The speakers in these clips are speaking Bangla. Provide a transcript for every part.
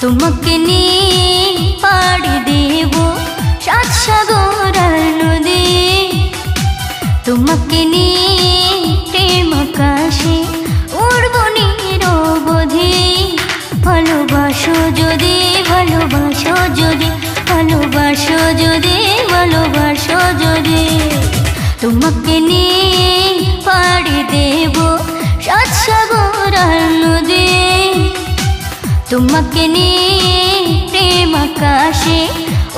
তোমাকে নিয়ে পাড়ি দেব সাত সাগর আর নদী। তোমাকে নিয়ে প্রেম আকাশে উড়ব নিরবধি। ভালোবাসো যদি, ভালোবাসো যদি, ভালোবাসো যদি, ভালোবাসো যদি। তোমাকে নিয়ে পাড়ি দেব সাত সাগর আর নদী। তোমাকে নিয়ে প্রেম আকাশে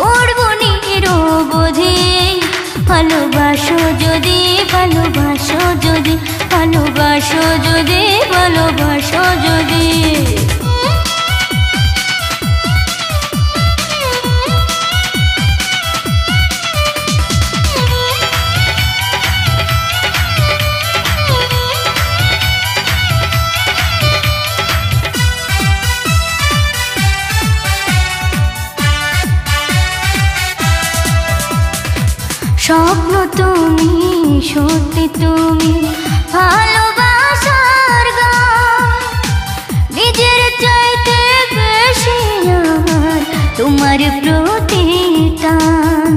উড়ব নিরবধি। ভালোবাসো যদি, ভালোবাসো যদি, ভালোবাসো যদি, ভালোবাসো যদি। স্বপ্ন তুমি, সত্যি তুমি, ভালোবাসার গান। নিজের চাইতে বেশি আমার তোমার প্রতি টান।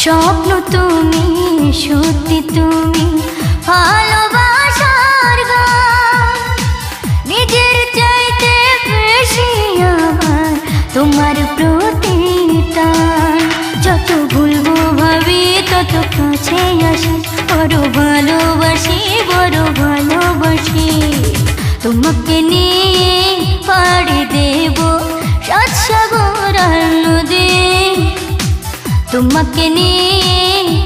স্বপ্ন তুমি, সত্যি তুমি, ভালোবাসার গান। নিজের চাইতে বেশি আমার তোমার প্রতি টান। যত ভুলবো ভাবি তত কাছে আসি, বড় ভালোবাসি, বড় ভালোবাসি। তোমাকে নিয়ে পাড়ি দেব সাত সাগর আর নদী। তোমাকে নিয়ে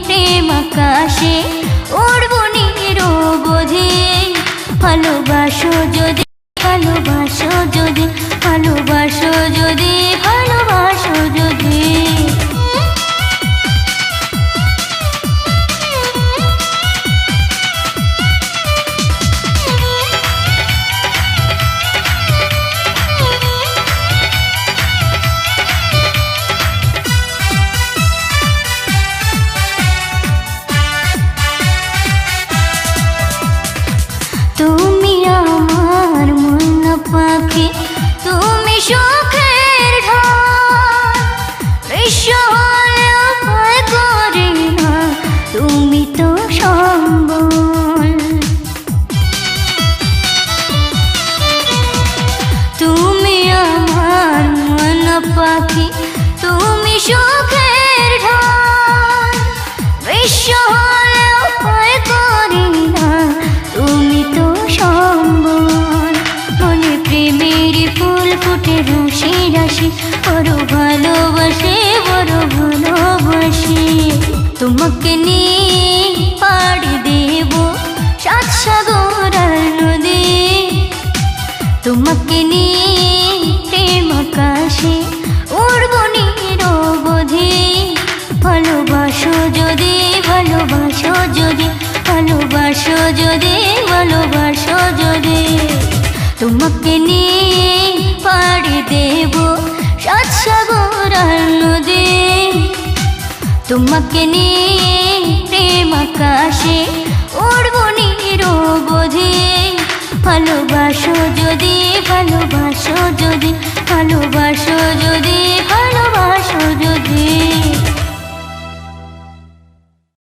প্রেম আকাশে উড়ব নিরবধি। ভালোবাসো যদি, ভালোবাসো যদি, ভালোবাসো যদি, ভালোবাসো যদি। তুমি আমার মন পাখি, তুমি সুখের ঢাল। বিশ্ব হলেও ভয় করি না, তুমি তো সম্বল। তুমি আমার মন পাখি, তুমি সুখের ঢাল। বিশ্ব হলেও ভয় করি না, তুমি তো সম্বল। মনে প্রেমের ফুল ফুটে রাশি রাশি, বড় ভালোবাসি, বড় ভালোবাসি। তোমাকে নিয়ে পাড়ি দেব সাত সাগর আর নদী। তোমাকে নিয়ে প্রেম আকাশে উড়ব নিরবধি। ভালোবাসো যদি, ভালোবাসো যদি, ভালোবাসো যদি, ভালোবাসো যদি। তোমাকে নিয়ে পাড়ি দেব সাত সাগর আর নদী। তোমাকে নিয়ে প্রেম আকাশে উড়ব নিরবধি। ভালোবাসো